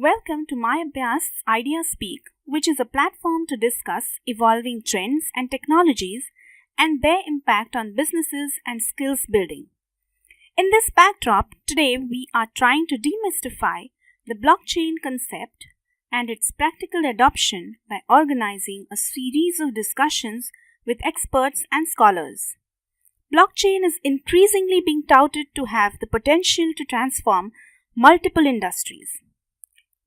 Welcome to MyAbhyaas IdeaSpeaks, which is a platform to discuss evolving trends and technologies and their impact on businesses and skills building. In this backdrop, today we are trying to demystify the blockchain concept and its practical adoption by organizing a series of discussions with experts and scholars. Blockchain is increasingly being touted to have the potential to transform multiple industries.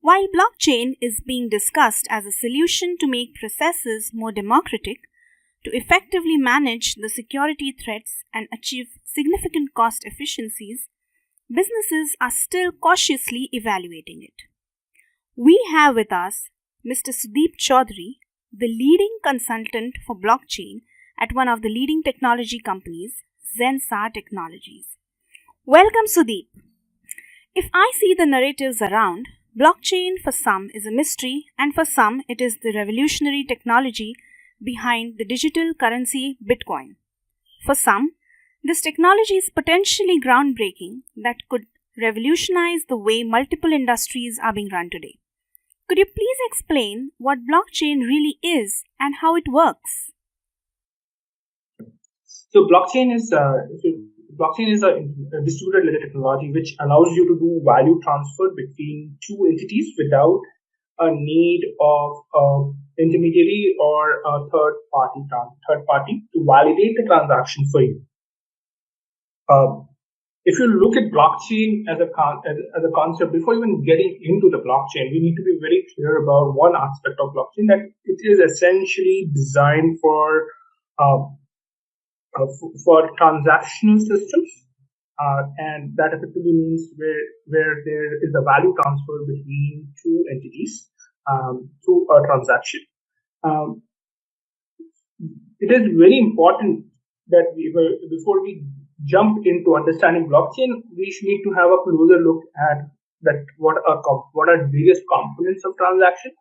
While blockchain is being discussed as a solution to make processes more democratic, to effectively manage the security threats and achieve significant cost efficiencies, businesses are still cautiously evaluating it. We have with us Mr. Sudeep Choudhary, the leading consultant for blockchain at one of the leading technology companies, Zensar Technologies. Welcome, Sudeep. If I see the narratives around, blockchain for some is a mystery, and for some it is the revolutionary technology behind the digital currency Bitcoin. For some, this technology is potentially groundbreaking that could revolutionize the way multiple industries are being run today. Could you please explain what blockchain really is and how it works? So blockchain is a distributed ledger technology which allows you to do value transfer between two entities without a need of an intermediary or a third party to validate the transaction for you. If you look at blockchain as a concept, before even getting into the blockchain, we need to be very clear about one aspect of blockchain, that it is essentially designed for transactional systems, and that effectively means where there is a value transfer between two entities through a transaction. It is very important that before we jump into understanding blockchain, we need to have a closer look at what are various components of transaction,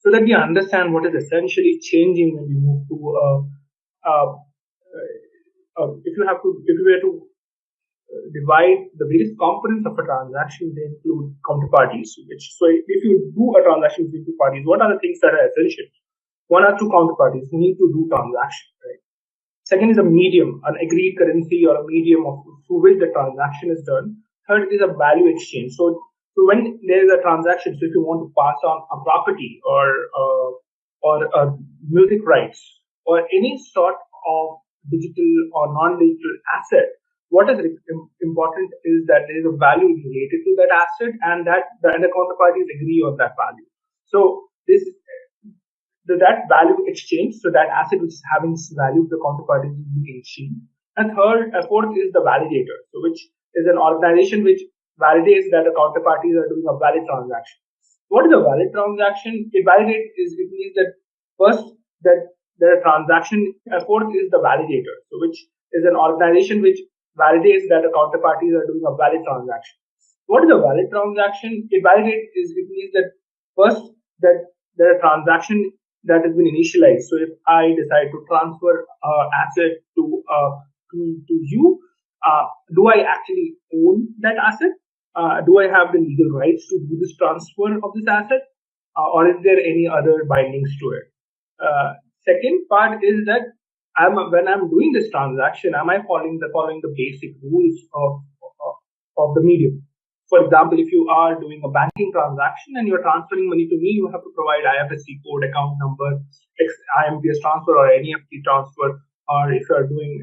so that we understand what is essentially changing when we move to if you were to divide the various components of a transaction, they include counterparties. So if you do a transaction between two parties, what are the things that are essential? One or two counterparties who need to do transaction, right? Second is a medium, an agreed currency or a medium through which the transaction is done. Third is a value exchange. So when there is a transaction, so if you want to pass on a property or music rights or any sort of digital or non-digital asset, what is important is that there is a value related to that asset, and that the counterparties agree on that value. So that value exchange, so that asset which is having value, the counterparties will be exchanged. And fourth is the validator, so which is an organization which validates that the counterparties are doing a valid transaction. What is a valid transaction? It means that first that the transaction. Fourth is the validator, so which is an organization which validates that the counterparties are doing a valid transaction. What is a valid transaction? It means that first that there are transaction that has been initialized. So if I decide to transfer asset to you, do I actually own that asset? Do I have the legal rights to do this transfer of this asset, or is there any other bindings to it? Second part is that when I'm doing this transaction, am I following the basic rules of the medium? For example, if you are doing a banking transaction and you're transferring money to me, you have to provide IFSC code, account number, IMPS transfer or NEFT transfer. Or if you're doing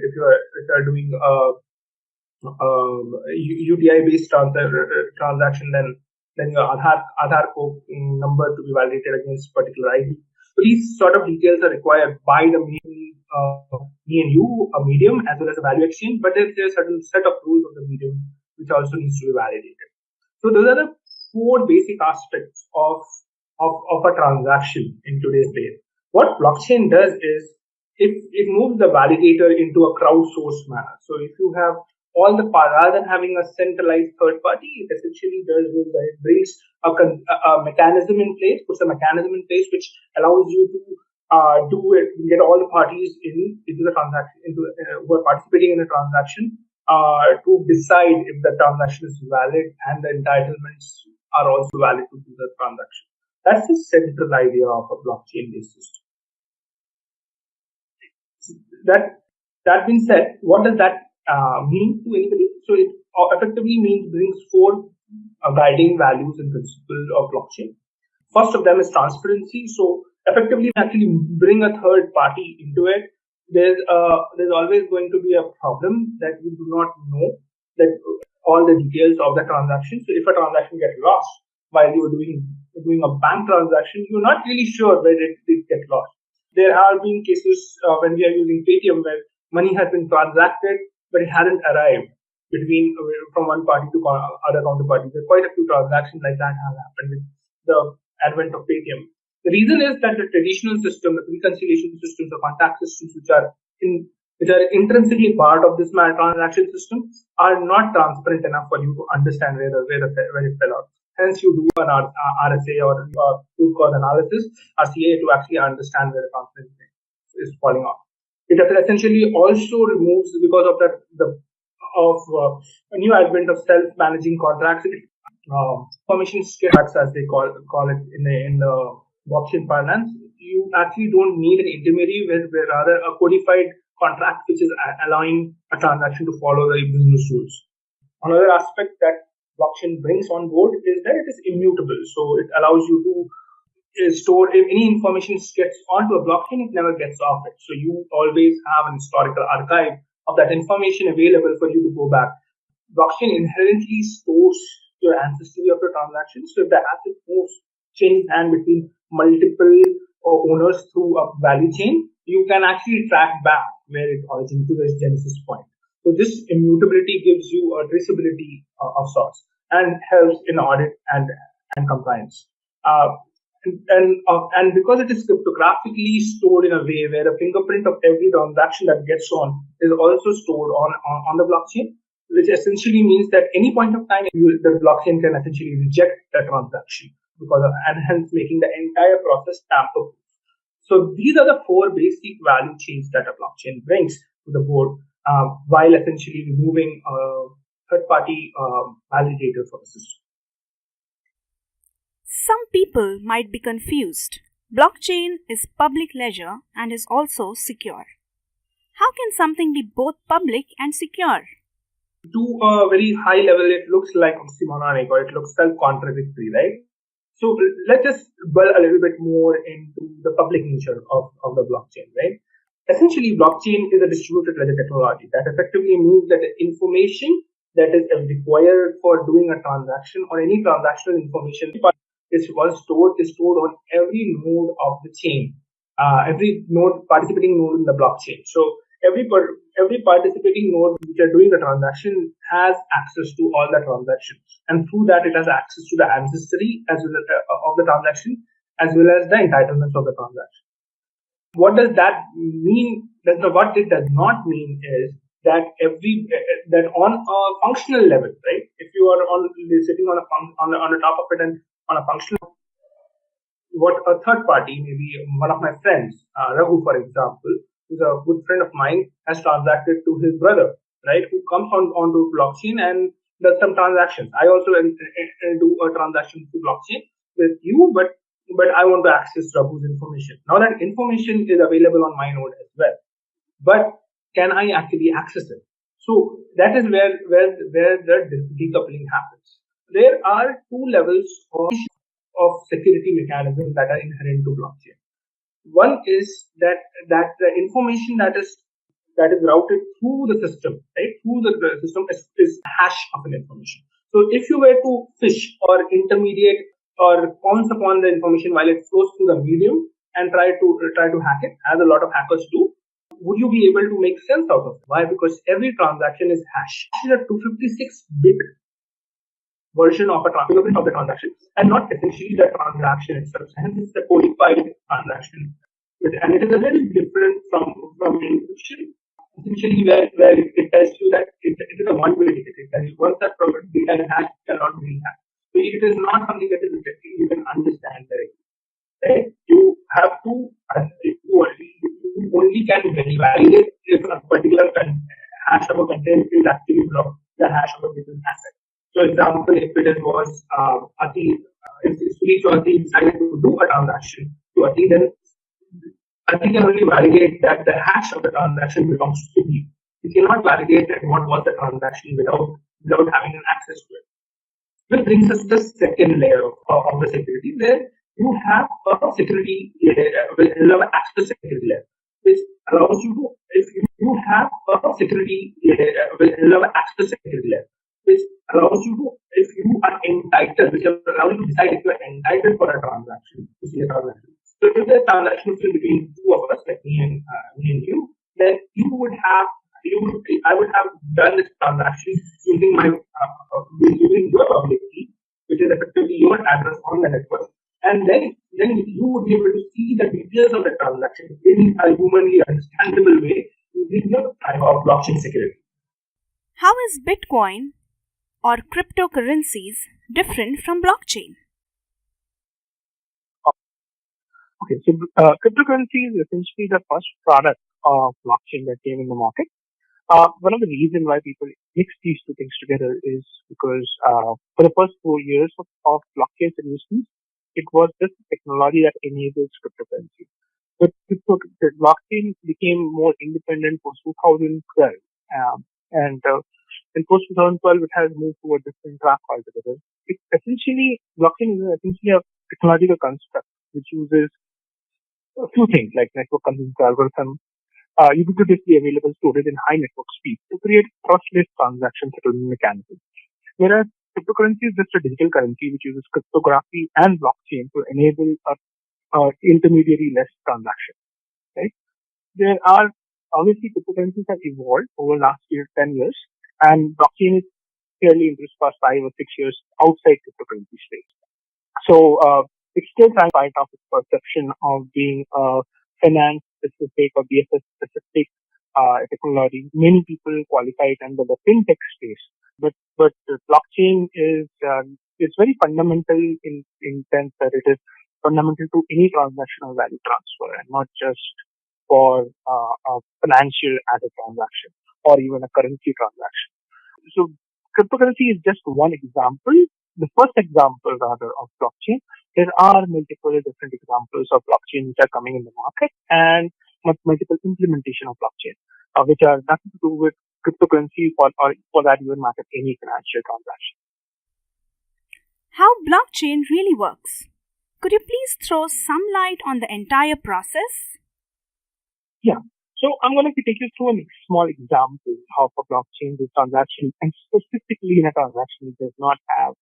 UTI based transaction, then your Aadhaar code number to be validated against particular ID. So these sort of details are required by the me and you, a medium, as well as a value exchange. But there's a certain set of rules of the medium which also needs to be validated. So those are the four basic aspects of a transaction in today's day. What blockchain does is it moves the validator into a crowdsourced manner. So if you have rather than having a centralized third party, it essentially does is that it brings a mechanism in place, puts a mechanism in place which allows you to get all the parties into the transaction, who are participating in the transaction, to decide if the transaction is valid and the entitlements are also valid to do the transaction. That's the central idea of a blockchain-based system. That being said, what does that mean to anybody? So it effectively means brings four guiding values and principles of blockchain. First of them is transparency. So effectively, actually bring a third party into it. There's always going to be a problem that you do not know that all the details of the transaction. So if a transaction gets lost while you're doing a bank transaction, you're not really sure where it did get lost. There have been cases when we are using Paytm where money has been transacted but it hasn't arrived between from one party to other counterparty. There are quite a few transactions like that have happened with the advent of Paytm. The reason is that the traditional system, the reconciliation systems, the contact systems, which are intrinsically part of this transaction system, are not transparent enough for you to understand where it fell out. Hence, you do an RSA or root cause analysis, RCA, to actually understand where the transaction is falling off. It essentially also removes, because of a new advent of self-managing contracts, information skips, as they call it in the blockchain parlance. You actually don't need an intermediary, where rather a codified contract which is allowing a transaction to follow the business rules. Another aspect that blockchain brings on board is that it is immutable. So it allows you to store, if any information gets onto a blockchain, it never gets off it. So you always have an historical archive of that information available for you to go back. Blockchain inherently stores your ancestry of your transactions. So if the asset moves, changes hand between multiple owners through a value chain, you can actually track back where it originated to this genesis point. So this immutability gives you a traceability of sorts and helps in audit and compliance. And because it is cryptographically stored in a way where a fingerprint of every transaction that gets on is also stored on the blockchain, which essentially means that any point of time the blockchain can essentially reject the transaction and hence making the entire process tamper-proof. So these are the four basic value chains that a blockchain brings to the board, while essentially removing a third-party validator for the system. Some people might be confused. Blockchain is public ledger and is also secure. How can something be both public and secure? To a very high level, it looks like oxymoronic, or it looks self-contradictory, right? So let's just dwell a little bit more into the public nature of the blockchain, right? Essentially, blockchain is a distributed ledger technology. That effectively means that the information that is required for doing a transaction or any transactional information is stored on every node of the chain, every participating node in the blockchain. So every participating node which are doing the transaction has access to all the transactions, and through that it has access to the ancestry as well as, of the transaction, as well as the entitlements of the transaction. What does that mean? What it does not mean is that that on a functional level, right? If you are sitting on the top of it and on a functional, what a third party, maybe one of my friends, Raghu, for example, who's a good friend of mine, has transacted to his brother, right, who comes onto blockchain and does some transactions. I also do a transaction through blockchain with you, but I want to access Raghu's information. Now that information is available on my node as well, but can I actually access it? So that is where the decoupling happens. There are two levels of security mechanisms that are inherent to blockchain. One is that the information that is routed through the system, right? Through the system is hash of an information. So if you were to phish or intermediate or pounce upon the information while it flows through the medium and try to hack it, as a lot of hackers do, would you be able to make sense out of it? Why? Because every transaction is hash. It is a 256-bit version of the transaction, and not essentially the transaction itself. Hence, it's a codified transaction, and it is a little different from encryption. Essentially, where it tells you that it is a one-way ticket. It tells you once that data is hashed, it cannot be hashed. So it is not something that you can understand directly. Right? You have to you only can validate if a particular hash of a content is actually blocked, the hash of a given asset. So, example, if it was if Sudeep Choudhary decided to do a transaction to Ati, then Ati can only validate that the hash of the transaction belongs to Sudeep. He cannot validate that what was the transaction without having an access to it. Which brings us to the second layer of the security, where you have a security layer, access security layer, which allows you to, if you have a security layer, access security layer, which allows you to, if you are entitled, which allows you to decide if you are entitled for a transaction, to see a transaction. So if there's a transaction between two of us, like me and you, then I would have done this transaction using using your public key, which is effectively your address on the network, and then you would be able to see the details of the transaction in a humanly understandable way using your type of blockchain security. How is Bitcoin or cryptocurrencies different from blockchain? Okay, so cryptocurrency is essentially the first product of blockchain that came in the market. One of the reasons why people mix these two things together is because for the first 4 years of blockchain's existence, it was just the technology that enables cryptocurrency. But the blockchain became more independent post 2012, and in post 2012 it has moved to a different track altogether. Blockchain is essentially a technological construct which uses a few things like network consensus algorithm, ubiquitously available storage and high network speed to create trustless transaction settlement mechanisms. Whereas cryptocurrency is just a digital currency which uses cryptography and blockchain to enable a intermediary-less transaction. Right? There are obviously cryptocurrencies have evolved over last 10 years, and blockchain is fairly in this past 5 or 6 years outside cryptocurrency space. So it's still trying to fight off its perception of being a finance specific or BSS specific technology. Many people qualify it under the fintech space, but the blockchain is it's very fundamental in sense that it is fundamental to any transactional value transfer and not just for a financial asset transaction or even a currency transaction. So cryptocurrency is just one example, the first example rather of blockchain. There are multiple different examples of blockchain which are coming in the market and multiple implementation of blockchain, which are nothing to do with cryptocurrency or for that even matter any financial transaction. How blockchain really works? Could you please throw some light on the entire process? Yeah. So I'm going to take you through a small example of a blockchain transaction, and specifically in a transaction that does not have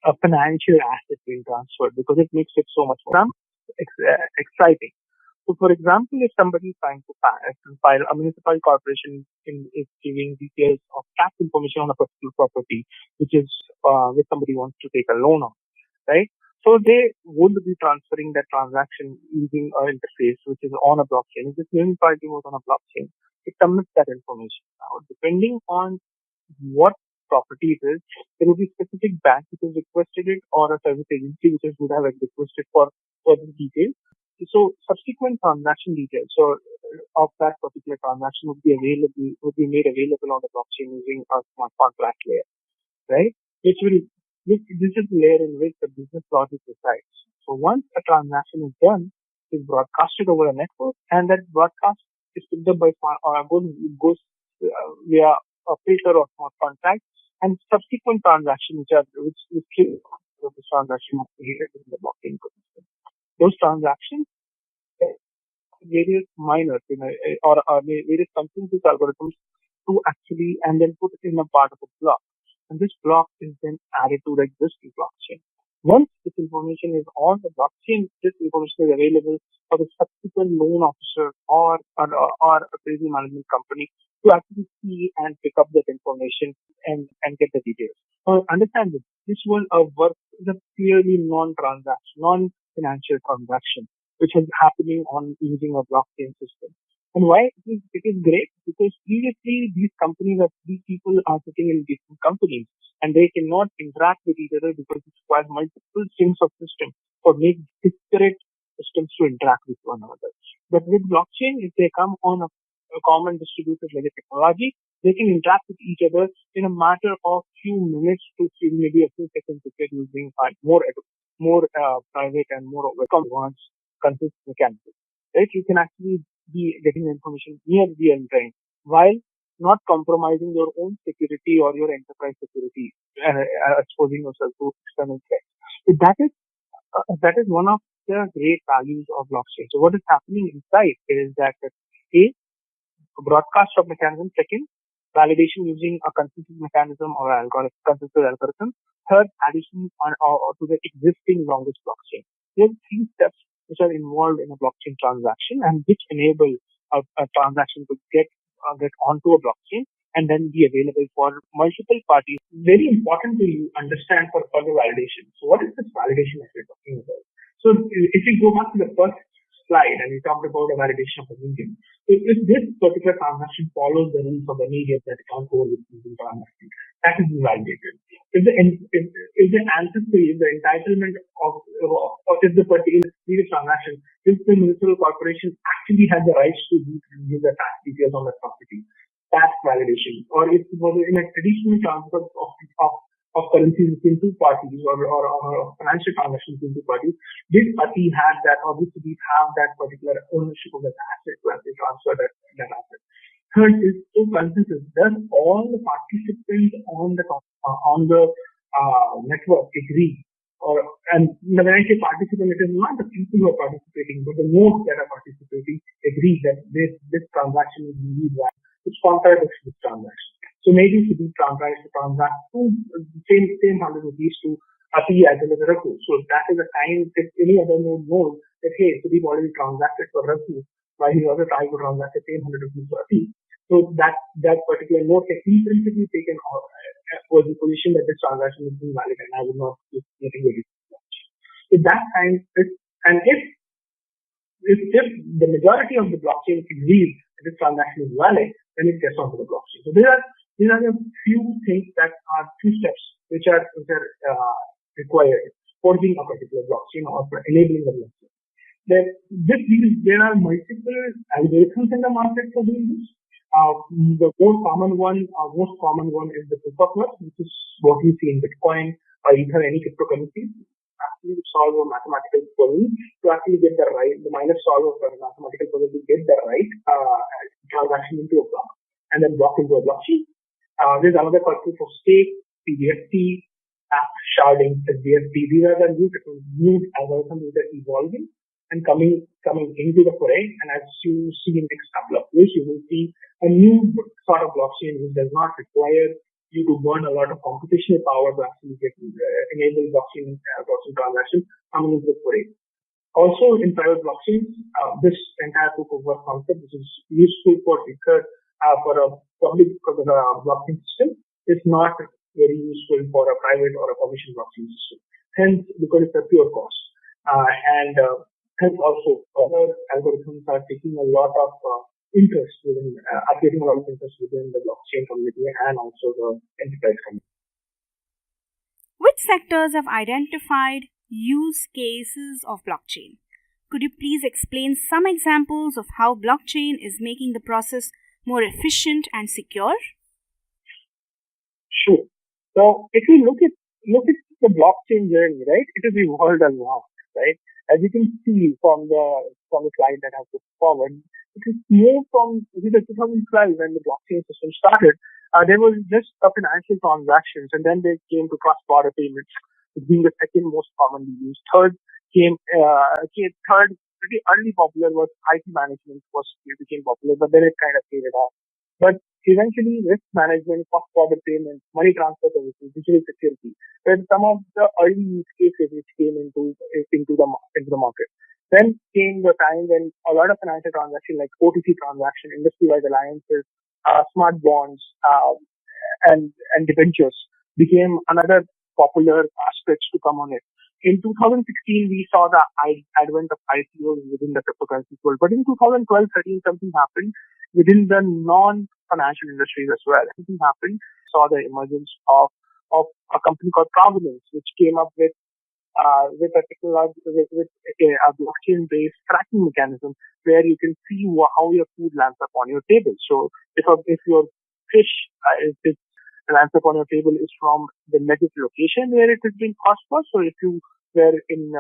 a financial asset being transferred, because it makes it so much more exciting. So, for example, if somebody is trying to file a municipal corporation is giving details of tax information on a particular property, which somebody wants to take a loan on, right? So they would be transferring that transaction using an interface which is on a blockchain. If this municipality was on a blockchain, it submits that information. Now, depending on what property it is, there will be a specific bank which has requested it or a service agency which would have requested for further details. So subsequent transaction details of that particular transaction would be made available on the blockchain using a smart contract layer, right? This is the layer in which the business logic resides. So once a transaction is done, it's broadcasted over a network, and that broadcast is picked up by goes via a filter of smart contracts, and subsequent transactions which this transaction is created in the blockchain ecosystem. Those transactions, various miners or various consensus algorithms to actually and then put it in a part of a block. And this block is then added to the existing blockchain. Once this information is on the blockchain, this information is available for the subsequent loan officer or a treasury management company to actually see and pick up that information and get the details. So understand this. This was a purely non-financial transaction, which is happening on using a blockchain system. And why it is great? Because previously these people are sitting in different companies and they cannot interact with each other because it requires multiple strings of systems or make disparate systems to interact with one another. But with blockchain, if they come on a common distributed ledger technology, they can interact with each other in a matter of few minutes to maybe a few seconds if they're using more private and more advanced consistent mechanism. Right? You can actually be getting information near the end time while not compromising your own security or your enterprise security, exposing yourself to external threats. So that is one of the great values of blockchain. So what is happening inside is that A, broadcast of mechanism. Second, validation using a consensus mechanism or consensus algorithm. Third, addition to the existing longest blockchain. There are three steps which are involved in a blockchain transaction and which enable a transaction to get onto a blockchain and then be available for multiple parties. Very important to you understand for further validation. So what is this validation that we're talking about? So if we go back to the first slide and we talked about the validation of a medium. So if this particular transaction follows the rules of the medium that it can't go with the transaction, that is validated. If the ancestry, if the entitlement of if the particular previous transaction, if the municipal corporation actually had the rights to give the tax details on the property, that's validation. Or if it was in a traditional transfer of currencies between two parties or financial transactions between two parties, this party had that or this city have that particular ownership of that asset to actually transfer that asset. Third is to consensus. Does all the participants on the network agree? And when I say participant, it is not the people who are participating, but the nodes that are participating agree that this transaction is indeed valid, which contradicts this transaction. So maybe Sudeep tries to transact same 100 rupees to Ati as well as Raku. So that is a time if any other node knows that hey, Sudeep already transacted for Raku, while he also tries to transact the same 100 rupees for Ati. So that particular node can intrinsically taken for the position that this transaction is invalid and I would not be getting ready. So that time, if the majority of the blockchain agrees that this transaction is valid, then it gets onto the blockchain. So these are the few things that are few steps which are required for being a particular blockchain or for enabling the blockchain. There are multiple algorithms in the market for doing this. The most common one is the proof of work, which is what you see in Bitcoin or Ether, any cryptocurrency. Actually solve a mathematical puzzle to actually get the right, the minus solve of a mathematical puzzle to get the right transaction into a block and then block into a blockchain. There's another called proof of stake, PBST, app sharding, SBST. These are the new algorithms which are evolving and coming into the foray. And as you see in the next couple of years, you will see a new sort of blockchain which does not require you to burn a lot of computational power to actually enable blockchain transaction coming into the foray. Also, in private blockchains, this entire proof of work concept, which is useful for Ether, for a public blockchain system, is not very useful for a private or a commercial blockchain system. Hence, because it's a pure cost. And hence also, other algorithms are taking a lot of interest within, getting a lot of interest within the blockchain community and also the enterprise community. Which sectors have identified use cases of blockchain? Could you please explain some examples of how blockchain is making the process more efficient and secure? Sure. So if you look at the blockchain journey, right, it has evolved a lot, right? As you can see from the slide that I put forward, it is moved from 2012 when the blockchain system started. There was just a financial transactions, and then they came to cross-border payments, being the second most commonly used. Third pretty early popular was IT management became popular, but then it kind of faded off. But eventually, risk management, cross-border payments, money transfer services, digital security, were some of the early use cases which came into the market. Then came the time when a lot of financial transactions like OTC transaction, industry-wide alliances, smart bonds, and debentures became another popular aspects to come on it. In 2016, we saw the advent of ICOs within the cryptocurrency world. But in 2012-13, something happened within the non-financial industries as well. Something happened. Saw the emergence of a company called Provenance, which came up with with a technology with a blockchain-based tracking mechanism where you can see how your food lands up on your table. So if your fish is lands up on your table is from the legit location where it has been caught for. So if you were in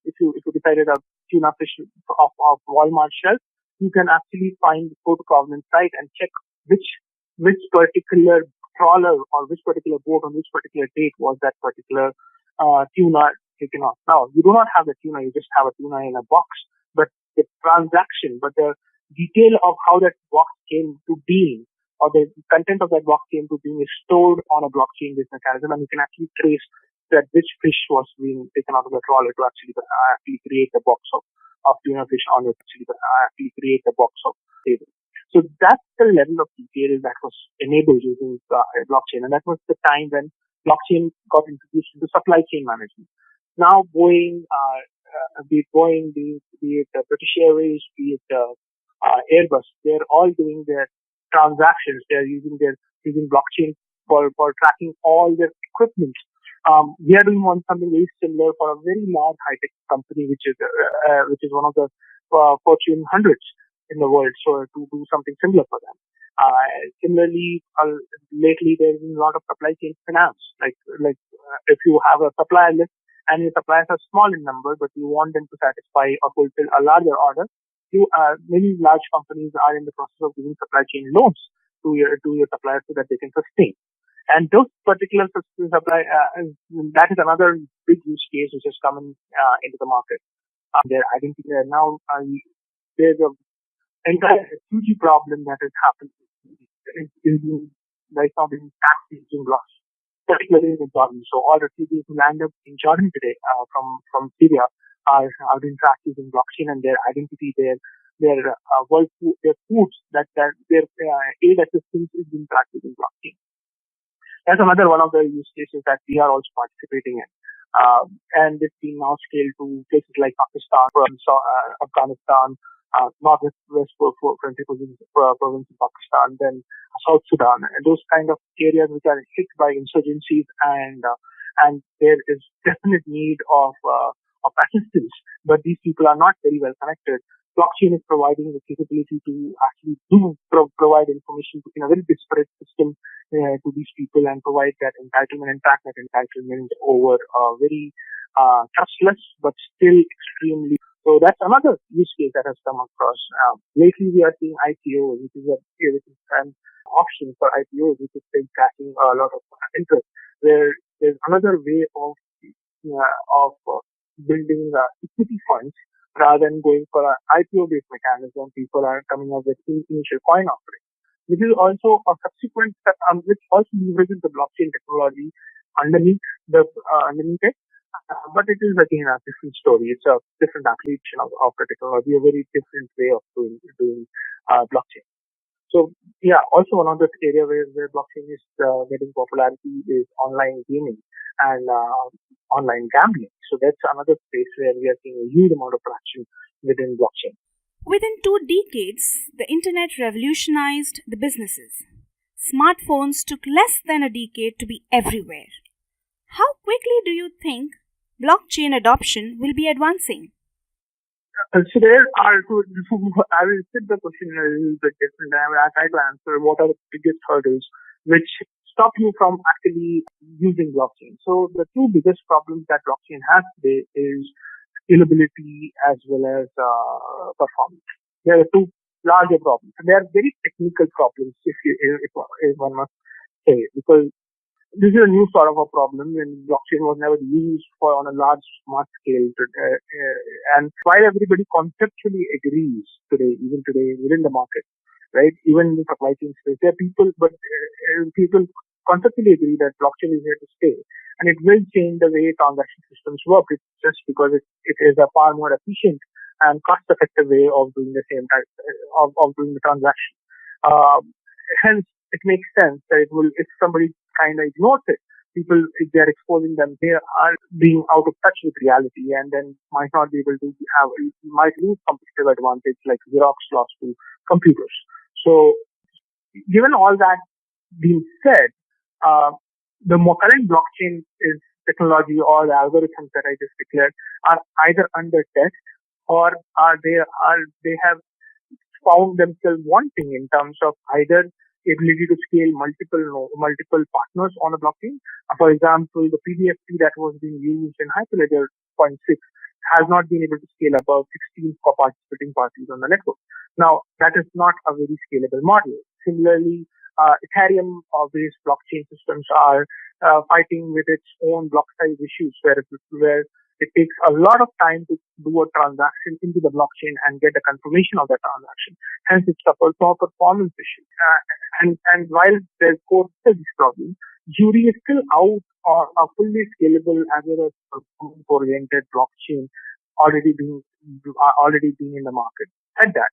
if you decided a tuna fish of Walmart shelf, you can actually go to provenance site and check which particular trawler or which particular boat on which particular date was that particular tuna taken off. Now, you do not have the tuna, you just have a tuna in a box, but the transaction, but the detail of how that box came to being or the content of that box came to being is stored on a blockchain-based mechanism, and you can actually trace that which fish was being taken out of the trawler to actually create the box of tuna fish on your create the box of table. So that's the level of detail that was enabled using blockchain, and that was the time when blockchain got introduced into supply chain management. Now Boeing, be it Boeing, be it British Airways, be it Airbus, they're all doing their transactions. They're using blockchain for tracking all their equipment. We are doing something very similar for a very large high-tech company, which is one of the Fortune 100s in the world. So to do something similar for them. Similarly, lately there's been a lot of supply chain finance. If you have a supplier list and your suppliers are small in number, but you want them to satisfy or fulfill a larger order, many large companies are in the process of giving supply chain loans to your suppliers so that they can sustain. And those particular supply, that is another big use case which has come into the market. Their identity now, there's a entire huge problem that has happened right now being taxed using blocks, particularly in Jordan. So all refugees who land up in Jordan today from Syria are being tracked using blockchain, and their identity, their foods, their aid assistance is being tracked using blockchain. That's another one of the use cases that we are also participating in. And it's been now scaled to places like Pakistan, Afghanistan, northwest province in Pakistan, then South Sudan, and those kind of areas which are hit by insurgencies, and there is definite need of assistance, but these people are not very well connected. Blockchain is providing the capability to actually provide information in a very disparate system to these people and provide that entitlement and track that entitlement over very trustless but still extremely. So that's another use case that has come across. Lately, we are seeing IPO, which is an option for IPOs, which is catching a lot of interest. Where there's another way of building equity funds rather than going for an IPO-based mechanism. People are coming up with initial coin offerings, which is also a subsequent step, which also leverages the blockchain technology underneath it. But it is again a different story. It's a different application of the technology, a very different way of doing blockchain. So yeah, also one of the area where blockchain is getting popularity is online gaming and online gambling. So that's another space where we are seeing a huge amount of traction within blockchain. Within 2 decades, the internet revolutionized the businesses. Smartphones took less than a decade to be everywhere. How quickly do you think blockchain adoption will be advancing? So I will sit the question a little bit different. I will try to answer what are the biggest hurdles which stop you from actually using blockchain. So the 2 biggest problems that blockchain has today is scalability as well as performance. There are 2 larger problems. And they are very technical problems, if one must say, because this is a new sort of a problem when blockchain was never used on a large smart scale. And while everybody conceptually agrees even today within the market, right, even in the supply chain space, there are people, but people conceptually agree that blockchain is here to stay. And it will change the way transaction systems work. It's just because it is a far more efficient and cost-effective way of doing the same type of doing the transaction. Hence, it makes sense that if somebody kind of ignores it, people, if they're exposing them, they are being out of touch with reality and then might not be able to might lose competitive advantage like Xerox lost to computers. So, given all that being said, the current blockchain is technology or the algorithms that I just declared are either under test or they have found themselves wanting in terms of either ability to scale multiple partners on a blockchain. For example, the PDFT that was being used in Hyperledger point 6 has not been able to scale above 16 participating parties on the network. Now, that is not a very scalable model. Similarly, Ethereum-based blockchain systems are fighting with its own block size issues, where it takes a lot of time to do a transaction into the blockchain and get a confirmation of that transaction. Hence, it suffers from performance issues. And while there's core these problems, jury is still out on a fully scalable as well as performance-oriented blockchain already being in the market. At that,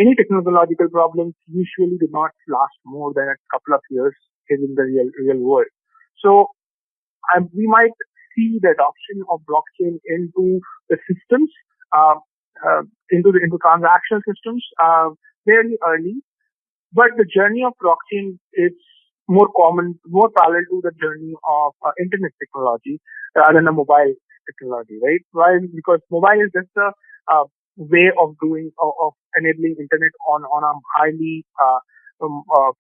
any technological problems usually do not last more than a couple of years in the real world. So we might see the adoption of blockchain into the systems, into transactional systems, fairly early. But the journey of blockchain is more parallel to the journey of internet technology rather than a mobile technology, right? Why? Because mobile is just a way of enabling internet on a highly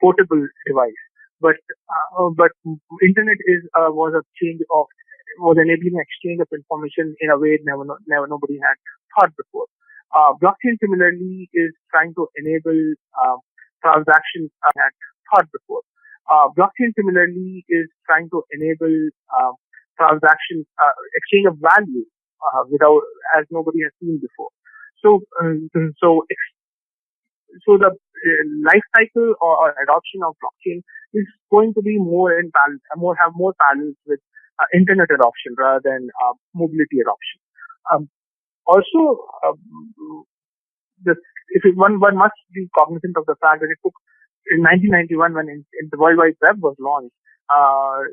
portable device. But internet was enabling exchange of information in a way nobody had thought before. Blockchain similarly is trying to enable transactions had thought before. Blockchain similarly is trying to enable exchange of value as nobody has seen before. So the life cycle or adoption of blockchain is going to be have more parallels with internet adoption rather than mobility adoption. One must be cognizant of the fact that it took in 1991 when the World Wide Web was launched,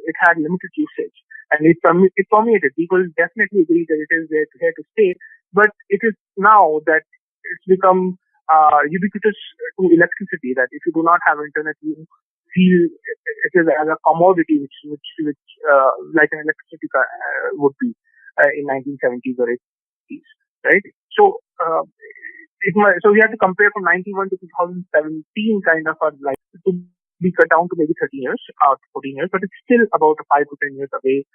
it had limited usage and it permeated. People definitely agree that it is here to stay, but it is now that it's become ubiquitous to electricity, that if you do not have internet, you feel it is as a commodity, which like an electricity would be in 1970s or 80s, right? So so we have to compare from 91 to 2017 kind of to be cut down to maybe 13 years or 14 years, but it's still about 5 to 10 years away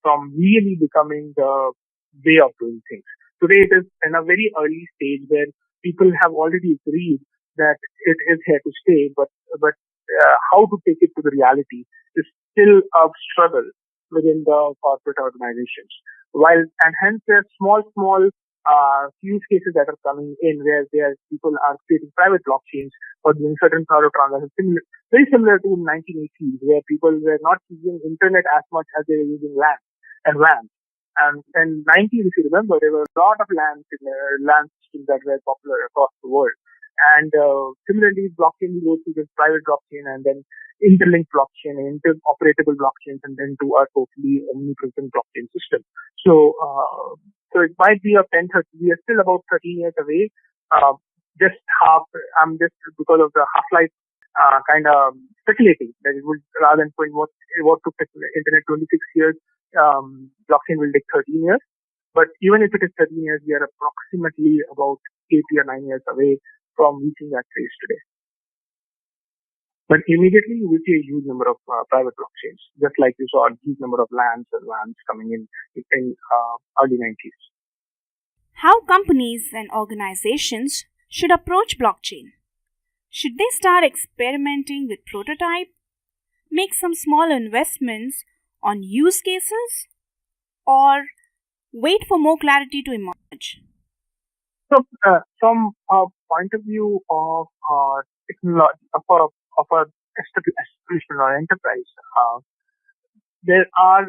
from really becoming the way of doing things. Today it is in a very early stage where people have already agreed that it is here to stay, but how to take it to the reality is still a struggle within the corporate organizations. And hence there are small use cases that are coming in where people are creating private blockchains for doing certain sort of transactions, very similar to 1980s, where people were not using internet as much as they were using LAN and WAN. And 90s, if you remember, there were a lot of LAN systems that were popular across the world. And similarly, blockchain will go to this private blockchain and then interlinked blockchain and interoperable blockchains, and then to a totally omnipresent blockchain system. So it might be we are still about 13 years away. Just because of the half-life, kind of speculating that it would, rather than saying what took the internet 26 years, blockchain will take 13 years. But even if it is 13 years, we are approximately about 8 or 9 years away from reaching that phase today. But immediately you will see a huge number of private blockchains, just like you saw a huge number of LANs and WANs coming in early 90s. How companies and organizations should approach blockchain? Should they start experimenting with prototype, make some small investments on use cases, or wait for more clarity to emerge? So, from a point of view of technology, of a establishment or enterprise, there are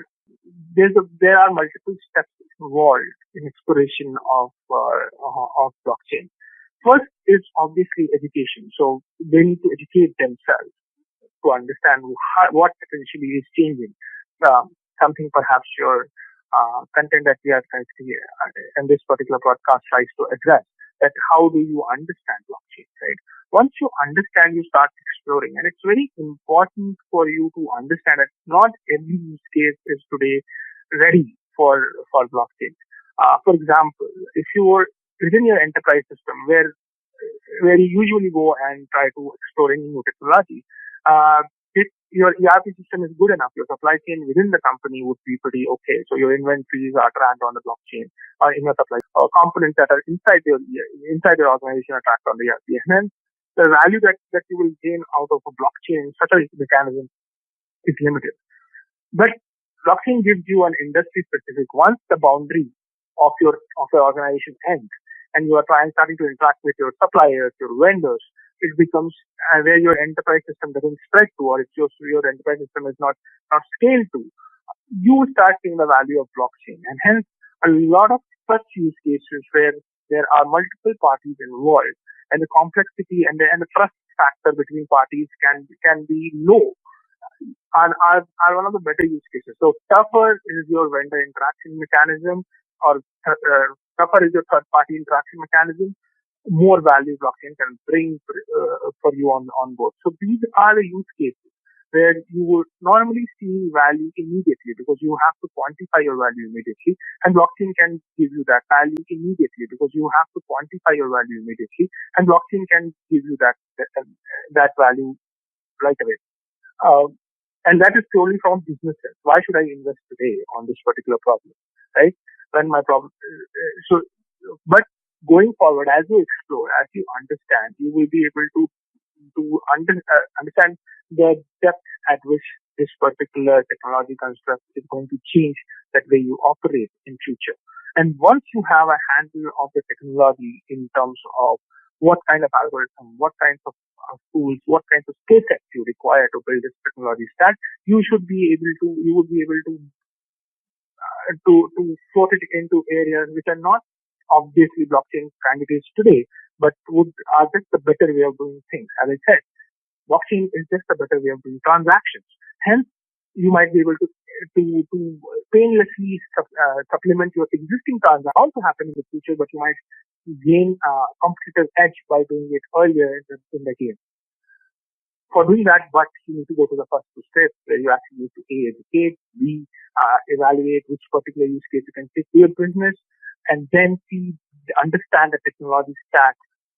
multiple steps involved in exploration of blockchain. First is obviously education. So they need to educate themselves to understand what essentially is changing. Something perhaps your content that we are in this particular podcast tries to address, that how do you understand blockchain, right? Once you understand, you start exploring. And it's very important for you to understand that not every use case is today ready for blockchain. For example, if you were within your enterprise system where you usually go and try to explore any new technology, if your ERP system is good enough, your supply chain within the company would be pretty okay. So your inventories are tracked on the blockchain or in your supply components that are inside your organization are tracked on the ERP. And then the value that you will gain out of a blockchain such a mechanism is limited. But blockchain gives you an industry specific. Once the boundary of your organization ends, and you are starting to interact with your suppliers, your vendors, it becomes where your enterprise system doesn't spread to, or it's your enterprise system is not scaled to. You start seeing the value of blockchain, and hence a lot of such use cases where there are multiple parties involved, and the complexity and the trust factor between parties can be low. And are one of the better use cases. So tougher is your vendor interaction mechanism, or tougher is your third party interaction mechanism. More value blockchain can bring for you on board. So these are the use cases where you would normally see value immediately because you have to quantify your value immediately, and blockchain can give you that value immediately because you have to quantify your value immediately, and blockchain can give you that value right away. And that is purely from business sense. Why should I invest today on this particular problem, right? When my problem, but going forward, as you explore, as you understand, you will be able to understand the depth at which this particular technology construct is going to change that way you operate in future. And once you have a handle of the technology in terms of what kind of algorithm, what kinds of tools, what kinds of skill sets you require to build this technology stack, you would be able to sort it into areas which are not obviously blockchain candidates today, but are just a better way of doing things. As I said, blockchain is just a better way of doing transactions. Hence, you might be able to painlessly supplement your existing transactions. Also happen in the future, but you might gain a competitive edge by doing it earlier in the game. For doing that, but you need to go to the first two steps where you actually need to A, educate, B, evaluate which particular use case you can take to your business, and then understand the technology stack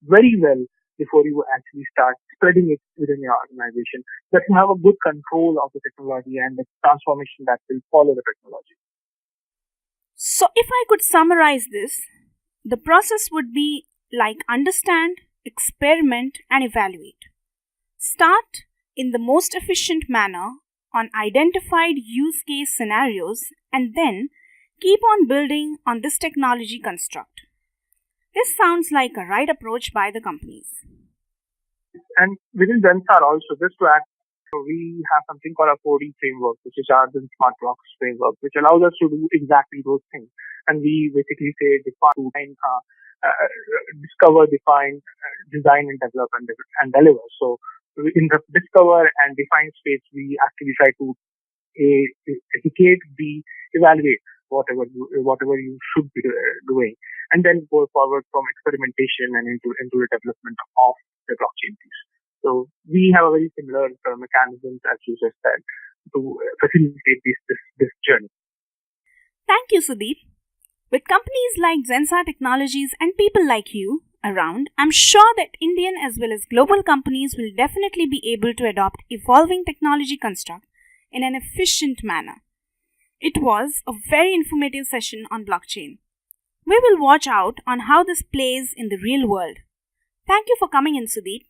very well before you actually start spreading it within your organization, that you have a good control of the technology and the transformation that will follow the technology. So if I could summarize this, the process would be like understand, experiment, and evaluate. Start in the most efficient manner on identified use case scenarios and then keep on building on this technology construct. This sounds like a right approach by the companies. And within Zensar also, just to add, we have something called a 4D framework, which is our Smart Blocks framework, which allows us to do exactly those things. And we basically say define, discover, define, design, and develop and deliver. So in the discover and define space, we actually try to educate, evaluate whatever you should be doing, and then go forward from experimentation and into the development of the blockchain piece. So we have a very similar mechanisms, as you just said, to facilitate this journey. Thank you, Sudeep. With companies like Zensar Technologies and people like you around, I'm sure that Indian as well as global companies will definitely be able to adopt evolving technology construct in an efficient manner. It was a very informative session on blockchain. We will watch out on how this plays in the real world. Thank you for coming in, Sudeep.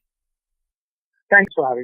Thanks for having me.